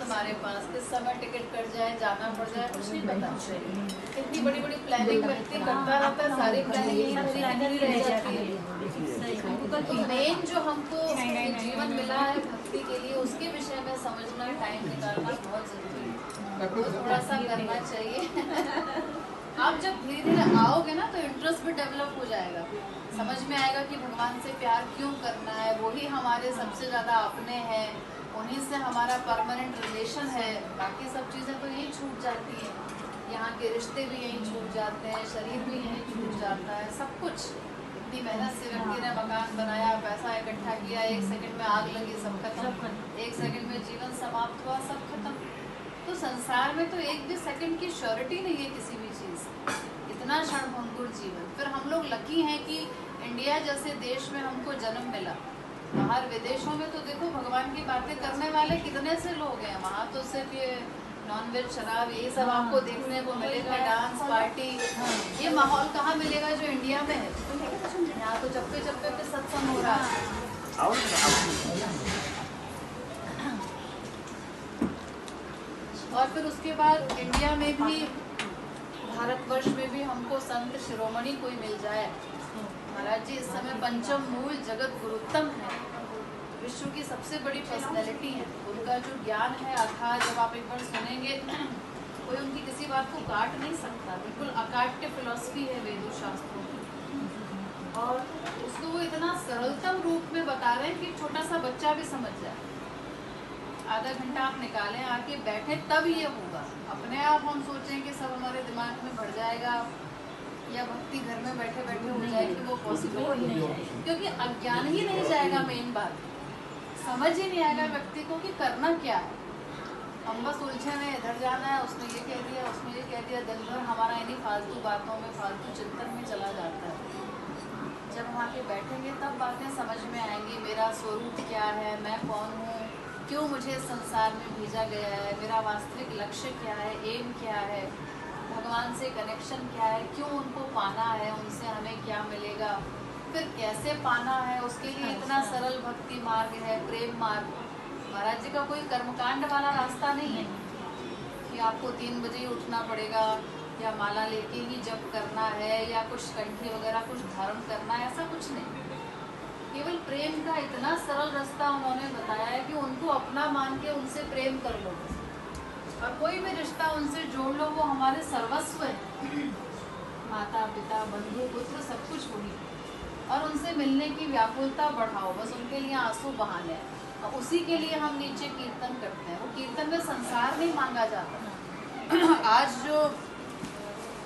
हमारे पास, किस समय टिकट कट जाए, जाना पड़ जाए, कुछ नहीं पता। इतनी बड़ी बड़ी प्लानिंग व्यक्ति करता रहता है, सारी प्लानिंग रह जाती है। तो मेन जो हमको जीवन मिला है भक्ति के लिए, उसके विषय में समझना, टाइम निकालना बहुत जरूरी है, तो थोड़ा सा करना चाहिए। आप जब धीरे धीरे आओगे ना तो इंटरेस्ट भी डेवलप हो जाएगा, समझ में आएगा कि भगवान से प्यार क्यों करना है, वही हमारे सबसे ज़्यादा अपने हैं, उन्हीं से हमारा परमानेंट रिलेशन है। बाकी सब चीज़ें तो यहीं छूट जाती हैं, यहाँ के रिश्ते भी यहीं छूट जाते हैं, शरीर भी यहीं छूट जाता है, सब कुछ। इतनी मेहनत से व्यक्ति ने मकान बनाया, पैसा इकट्ठा किया, 1 सेकंड में आग लगी, सब खत्म, 1 सेकंड में जीवन समाप्त हुआ, सब खत्म। तो संसार में तो एक भी सेकंड की श्योरिटी नहीं है किसी भी चीज़, इतना क्षणभंगुर जीवन। फिर हम लोग लकी हैं कि इंडिया जैसे देश में हमको जन्म मिला। बाहर विदेशों में तो देखो भगवान की बातें करने वाले कितने से लोग हैं, वहाँ तो सिर्फ ये नॉनवेज, शराब, यही सब आपको देखने को मिलेगा, डांस पार्टी। ये माहौल कहाँ मिलेगा जो इंडिया में है? यहाँ तो चप्पे चप्पे पे सत्संग हो रहा है। और फिर उसके बाद इंडिया में भी, भारतवर्ष में भी हमको संत शिरोमणि कोई मिल जाए। महाराज जी इस समय पंचम मूल जगत गुरुत्तम है, विश्व की सबसे बड़ी पर्सनैलिटी है। उनका जो ज्ञान है अथाह, जब आप एक बार सुनेंगे कोई उनकी किसी बात को काट नहीं सकता, बिल्कुल अकाट्य फिलॉसफी है वेदों शास्त्रों की। और उसको वो इतना सरलतम रूप में बता रहे हैं कि छोटा सा बच्चा भी समझ जाए। आधा घंटा आप निकालें, आके बैठे, तब ये होगा। अपने आप हम सोचें कि सब हमारे दिमाग में भर जाएगा या भक्ति घर में बैठे बैठे हो जाएगी, वो पॉसिबल नहीं है, क्योंकि अज्ञान ही नहीं जाएगा। मेन बात समझ ही नहीं आएगा व्यक्ति को कि करना क्या है। हम बस उलझे में, इधर जाना है, उसने ये कह दिया, उसने ये कह दिया, दिन भर हमारा इन्हीं फालतू बातों में, फालतू चिंतन में चला जाता है। जब हम आके बैठेंगे तब बातें समझ में आएंगी, मेरा स्वरूप क्या है, मैं कौन हूँ, क्यों मुझे संसार में भेजा गया है, मेरा वास्तविक लक्ष्य क्या है, एम क्या है, भगवान से कनेक्शन क्या है, क्यों उनको पाना है, उनसे हमें क्या मिलेगा, फिर कैसे पाना है। उसके लिए इतना सरल भक्ति मार्ग है, प्रेम मार्ग। महाराज जी का कोई कर्मकांड वाला रास्ता नहीं है कि आपको 3 बजे ही उठना पड़ेगा या माला लेके ही जप करना है या कुछ कंठी वगैरह कुछ धारण करना है, ऐसा कुछ नहीं। केवल प्रेम का इतना सरल रास्ता उन्होंने बताया है कि उनको अपना मान के उनसे प्रेम कर लो, और कोई भी रिश्ता उनसे जोड़ लो, वो हमारे सर्वस्व है। माता पिता बंधु पुत्र सब कुछ वही, और उनसे मिलने की व्याकुलता बढ़ाओ, बस उनके लिए आंसू बहाने हैं, और उसी के लिए हम नीचे कीर्तन करते हैं। वो कीर्तन में संसार नहीं मांगा जाता। आज जो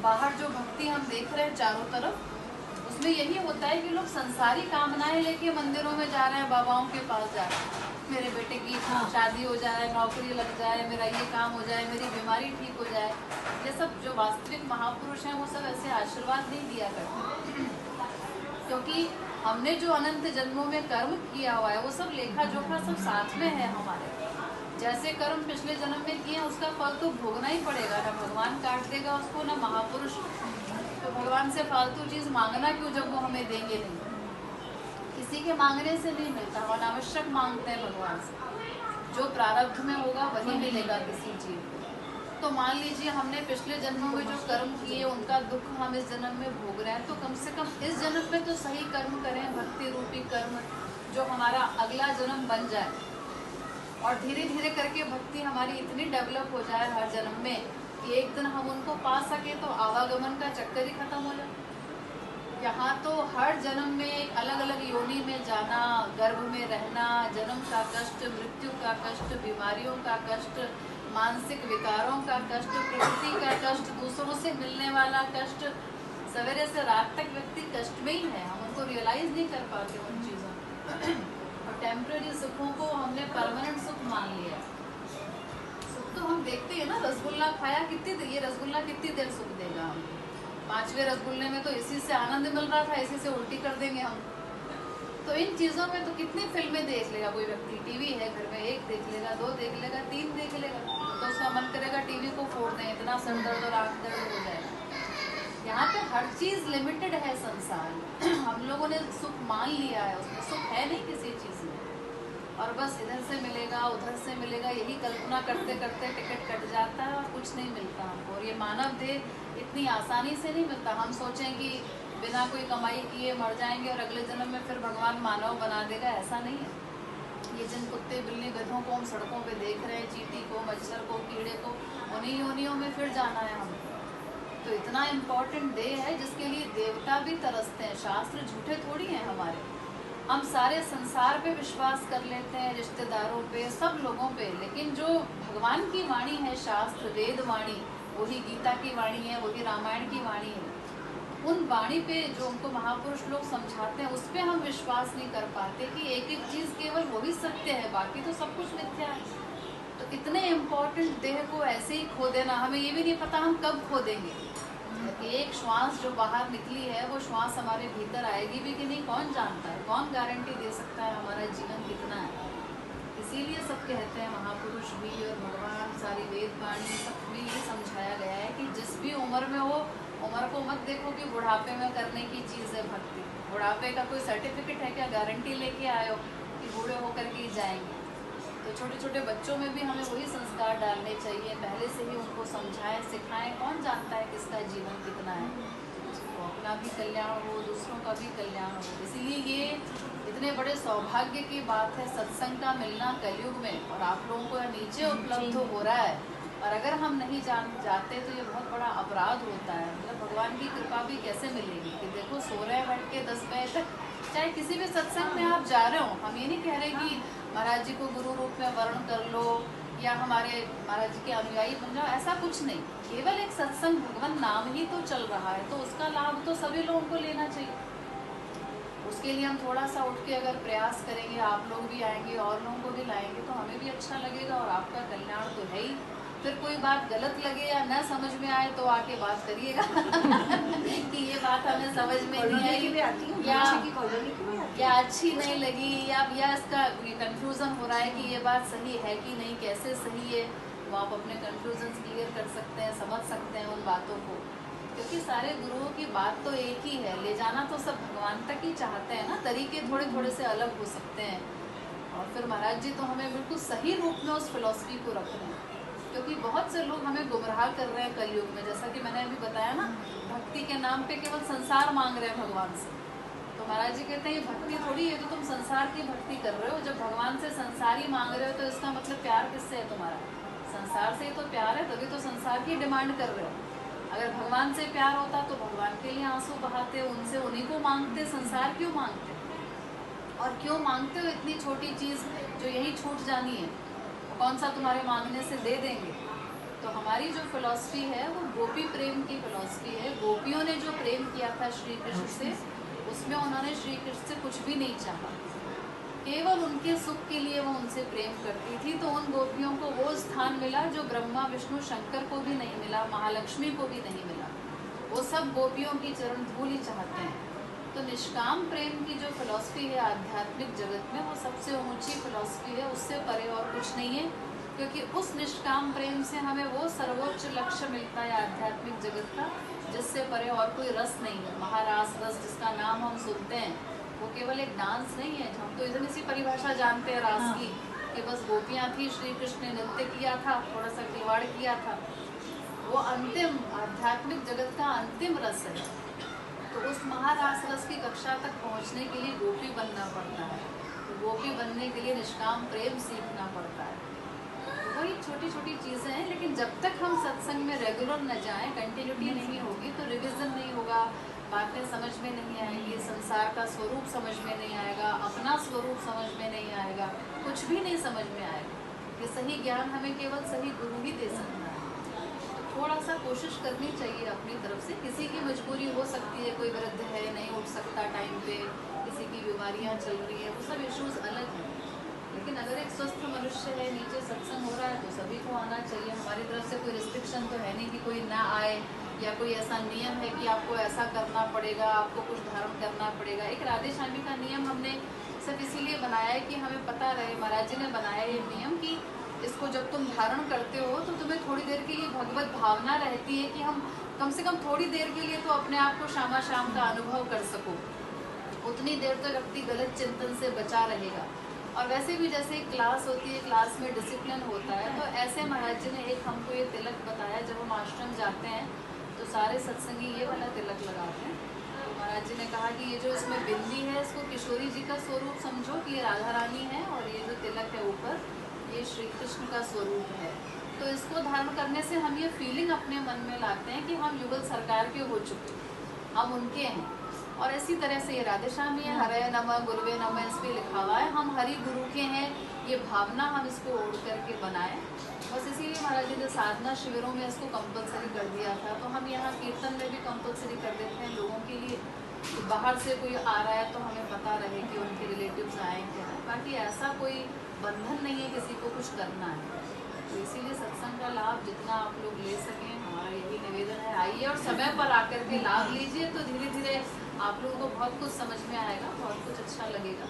बाहर जो भक्ति हम देख रहे हैं चारों तरफ, उसमें यही होता है कि लोग संसारी कामनाएं लेके मंदिरों में जा रहे हैं, बाबाओं के पास जा रहे हैं, मेरे बेटे की शादी हो जाए, नौकरी लग जाए, मेरा ये काम हो जाए, मेरी बीमारी ठीक हो जाए। ये सब जो वास्तविक महापुरुष हैं वो सब ऐसे आशीर्वाद नहीं दिया करते, क्योंकि हमने जो अनंत जन्मों में कर्म किया हुआ है वो सब लेखा जोखा सब साथ में है हमारे। जैसे कर्म पिछले जन्म में किए उसका फल तो भोगना ही पड़ेगा, ना भगवान काट देगा उसको, ना महापुरुष। तो भगवान से फालतू चीज़ मांगना क्यों जब वो हमें देंगे नहीं? किसी के मांगने से नहीं मिलता, हम अनावश्यक मांगते हैं भगवान से। जो प्रारब्ध में होगा वही मिलेगा किसी चीज़ को। तो मान लीजिए हमने पिछले जन्मों में जो कर्म किए उनका दुख हम इस जन्म में भोग रहे हैं, तो कम से कम इस जन्म में तो सही कर्म करें, भक्ति रूपी कर्म, जो हमारा अगला जन्म बन जाए। और धीरे धीरे करके भक्ति हमारी इतनी डेवलप हो जाए हर जन्म में कि एक दिन हम उनको पा सके, तो आवागमन का चक्कर ही खत्म हो जाए। यहाँ तो हर जन्म में अलग अलग योनि में जाना, गर्भ में रहना, जन्म का कष्ट, मृत्यु का कष्ट, बीमारियों का कष्ट, मानसिक विकारों का कष्ट, प्रकृति का कष्ट, दूसरों से मिलने वाला कष्ट, सवेरे से रात तक व्यक्ति कष्ट में ही है। हम उनको रियलाइज नहीं कर पाते उन चीज़ों को। और टेम्पररी सुखों को हमने परमानेंट सुख मान लिया। सुख तो हम देखते हैं ना, रसगुल्ला खाया, कितनी देर ये रसगुल्ला कितनी देर सुख देगा हमको। 5वें रसगुल्ले में तो इसी से आनंद मिल रहा था, इसी से उल्टी कर देंगे हम। तो इन चीज़ों में तो कितनी फिल्में देख लेगा कोई व्यक्ति, टीवी है घर में, 1 देख लेगा, 2 देख लेगा, 3 देख लेगा, तो उसका मन करेगा टीवी को फोड़ दें, इतना सर दर्द और आँख दर्द हो जाएगा। यहाँ पे हर चीज़ लिमिटेड है संसार में। हम लोगों ने सुख मान लिया है, उसमें सुख है नहीं किसी चीज़ में। और बस इधर से मिलेगा उधर से मिलेगा, यही कल्पना करते करते टिकट कट जाता है और कुछ नहीं मिलता हमको। और ये मानव देह इतनी आसानी से नहीं मिलता। हम सोचें कि बिना कोई कमाई किए मर जाएंगे और अगले जन्म में फिर भगवान मानव बना देगा, ऐसा नहीं है। ये जिन कुत्ते बिल्ली गधों को हम सड़कों पे देख रहे हैं, चींटी को, मच्छर को, कीड़े को, उन्हीं योनियों में फिर जाना है हमको। तो इतना इम्पोर्टेंट देह है जिसके लिए देवता भी तरसते हैं। शास्त्र झूठे थोड़ी हैं हमारे। हम सारे संसार पे विश्वास कर लेते हैं, रिश्तेदारों पे, सब लोगों पे, लेकिन जो भगवान की वाणी है, शास्त्र वेद वाणी, वही गीता की वाणी है, वही रामायण की वाणी है, उन वाणी पे जो उनको महापुरुष लोग समझाते हैं, उस पे हम विश्वास नहीं कर पाते कि एक एक चीज केवल वही सत्य है, बाकी तो सब कुछ मिथ्या है। तो इतने इम्पोर्टेंट देह को ऐसे ही खो देना, हमें ये भी नहीं पता हम कब खो देंगे। एक श्वास जो बाहर निकली है, वो श्वास हमारे भीतर आएगी भी कि नहीं, कौन जानता है, कौन गारंटी दे सकता है हमारा जीवन कितना है। इसीलिए सब कहते हैं, महापुरुष भी और भगवान, सारी वेद वाणी, सब में ये समझाया गया है कि जिस भी उम्र में हो, उम्र को मत देखो कि बुढ़ापे में करने की चीज़ है भक्ति। बुढ़ापे का कोई सर्टिफिकेट है क्या, गारंटी लेके आए हो कि बूढ़े होकर के ही जाएंगे। तो छोटे छोटे बच्चों में भी हमें वही संस्कार डालने चाहिए, पहले से ही उनको समझाएं, सिखाएं। कौन जानता है किसका जीवन कितना है, तो अपना भी कल्याण हो, दूसरों का भी कल्याण हो। इसीलिए ये इतने बड़े सौभाग्य की बात है सत्संग का मिलना कलयुग में, और आप लोगों को नीचे उपलब्ध हो रहा है। और अगर हम नहीं जाते तो ये बहुत बड़ा अपराध होता है। मतलब भगवान की कृपा भी कैसे मिलेगी कि देखो सो रहे बैठ के 10 बजे तक, चाहे किसी भी सत्संग में आप जा रहे हो, हम ये नहीं कह रहे कि महाराज जी को गुरु रूप में वर्ण कर लो या हमारे महाराज जी के अनुयायी बन जाओ, ऐसा कुछ नहीं। केवल एक सत्संग भगवान नाम ही तो चल रहा है, तो उसका लाभ तो सभी लोगों को लेना चाहिए। उसके लिए हम थोड़ा सा उठ के अगर प्रयास करेंगे, आप लोग भी आएंगे और लोगों को भी लाएंगे, तो हमें भी अच्छा लगेगा और आपका कल्याण तो है ही। फिर कोई बात गलत लगे या न समझ में आए तो आके बात करिएगा कि ये बात हमें समझ में नहीं आई या अच्छी नहीं लगी, या इसका कंफ्यूजन हो रहा है कि ये बात सही है कि नहीं, कैसे सही है, वो आप अपने कंफ्यूजन क्लियर कर सकते हैं, समझ सकते हैं उन बातों को। क्योंकि सारे गुरुओं की बात तो एक ही है, ले जाना तो सब भगवान तक ही चाहते हैं ना, तरीके थोड़े थोड़े से अलग हो सकते हैं। और फिर महाराज जी तो हमें बिल्कुल सही रूप में उस फिलॉसफी को रख रहे हैं, क्योंकि बहुत से लोग हमें गुमराह कर रहे हैं कलयुग में। जैसा कि मैंने अभी बताया ना, भक्ति के नाम पे केवल संसार मांग रहे हैं भगवान से। तो महाराज जी कहते हैं ये भक्ति थोड़ी है, तो तुम संसार की भक्ति कर रहे हो। जब भगवान से संसार ही मांग रहे हो तो इसका मतलब प्यार किससे है तुम्हारा? संसार से ही तो प्यार है, तभी तो संसार की डिमांड कर रहे हो। अगर भगवान से प्यार होता तो भगवान के लिए आंसू बहाते, उनसे उन्हीं को मांगते, संसार क्यों मांगते? और क्यों मांगते हो इतनी छोटी चीज़ जो यही छूट जानी है, कौन सा तुम्हारे मांगने से दे देंगे? तो हमारी जो फिलॉसफी है वो गोपी प्रेम की फिलॉसफी है। गोपियों ने जो प्रेम किया था श्री कृष्ण से, उसमें उन्होंने श्री कृष्ण से कुछ भी नहीं चाहा, केवल उनके सुख के लिए वो उनसे प्रेम करती थी। तो उन गोपियों को वो स्थान मिला जो ब्रह्मा विष्णु शंकर को भी नहीं मिला, महालक्ष्मी को भी नहीं मिला। वो सब गोपियों की चरण धूल ही चाहते हैं। तो निष्काम प्रेम की जो फिलॉसफी है आध्यात्मिक जगत में, वो सबसे ऊंची फिलॉसफी है, उससे परे और कुछ नहीं है। क्योंकि उस निष्काम प्रेम से हमें वो सर्वोच्च लक्ष्य मिलता है आध्यात्मिक जगत का, जिससे परे और कोई रस नहीं है। महारास रस जिसका नाम हम सुनते हैं, वो केवल एक डांस नहीं है। हम तो इतनी सी परिभाषा जानते हैं रास की कि बस गोपियाँ थी, श्री कृष्ण ने नृत्य किया था, थोड़ा सा खिलवाड़ किया था। वो अंतिम आध्यात्मिक जगत का अंतिम रस है। तो उस महारास रस की कक्षा तक पहुंचने के लिए गोपी बनना पड़ता है। तो गोपी बनने के लिए निष्काम प्रेम सीखना पड़ता है। तो वही छोटी छोटी चीज़ें हैं, लेकिन जब तक हम सत्संग में रेगुलर न जाएं, कंटिन्यूटी नहीं होगी, तो रिविज़न नहीं होगा, बातें समझ में नहीं आएंगी, संसार का स्वरूप समझ में नहीं आएगा, अपना स्वरूप समझ में नहीं आएगा, कुछ भी नहीं समझ में आएगा। ये सही ज्ञान हमें केवल सही गुरु ही दे सकता है। तो थोड़ा सा कोशिश करनी चाहिए अपनी तरफ से। किसी की मजबूरी हो सकती है, कोई वृद्ध है नहीं उठ सकता टाइम पे, किसी की बीमारियाँ चल रही है, वो सब इश्यूज अलग हैं। लेकिन अगर एक स्वस्थ मनुष्य है, नीचे सत्संग हो रहा है, तो सभी को आना चाहिए। हमारी तरफ से कोई रिस्ट्रिक्शन तो है नहीं कि कोई ना आए, या कोई ऐसा नियम है कि आपको ऐसा करना पड़ेगा, आपको कुछ धारण करना पड़ेगा। एक राधे श्यामी का नियम हमने सिर्फ इसीलिए बनाया है कि हमें पता रहे, महाराज जी ने बनाया ये नियम कि इसको जब तुम धारण करते हो तो तुम्हें थोड़ी देर के लिए भगवत भावना रहती है कि हम कम से कम थोड़ी देर के लिए तो अपने आप को श्यामा श्याम का अनुभव कर सको। उतनी देर तक व्यक्ति गलत चिंतन से बचा रहेगा। और वैसे भी जैसे क्लास होती है, क्लास में डिसिप्लिन होता है, तो ऐसे महाराज जी ने एक हमको ये तिलक बताया। जब हम आश्रम जाते हैं तो सारे सत्संगी ये वाला तिलक लगाते हैं। तो महाराज जी ने कहा कि ये जो इसमें बिंदी है, इसको किशोरी जी का स्वरूप समझो कि ये राधा रानी है, और ये जो तिलक है ऊपर, ये श्री कृष्ण का स्वरूप है। तो इसको धारण करने से हम ये फीलिंग अपने मन में लाते हैं कि हम युगल सरकार के हो चुके, हम उनके हैं। और इसी तरह से ये राधे श्याम है, हरे नमः गुरुवे नमः, इस पे लिखा हुआ है हम हरि गुरु के हैं, ये भावना हम इसको ओढ़ करके बनाए। बस इसीलिए महाराज जी ने साधना शिविरों में इसको कंपलसरी कर दिया था। तो हम यहाँ कीर्तन में भी कंपलसरी कर देते हैं लोगों के लिए, कि बाहर से कोई आ रहा है तो हमें पता रहे कि उनके रिलेटिव्स आएंगे। बाकी ऐसा कोई बंधन नहीं है किसी को कुछ करना है। तो इसीलिए सत्संग का लाभ जितना आप लोग ले सकें, हमारा यही निवेदन है। आइए और समय पर आकर के लाभ लीजिए, तो धीरे धीरे आप लोगों को बहुत कुछ समझ में आएगा, बहुत कुछ अच्छा लगेगा।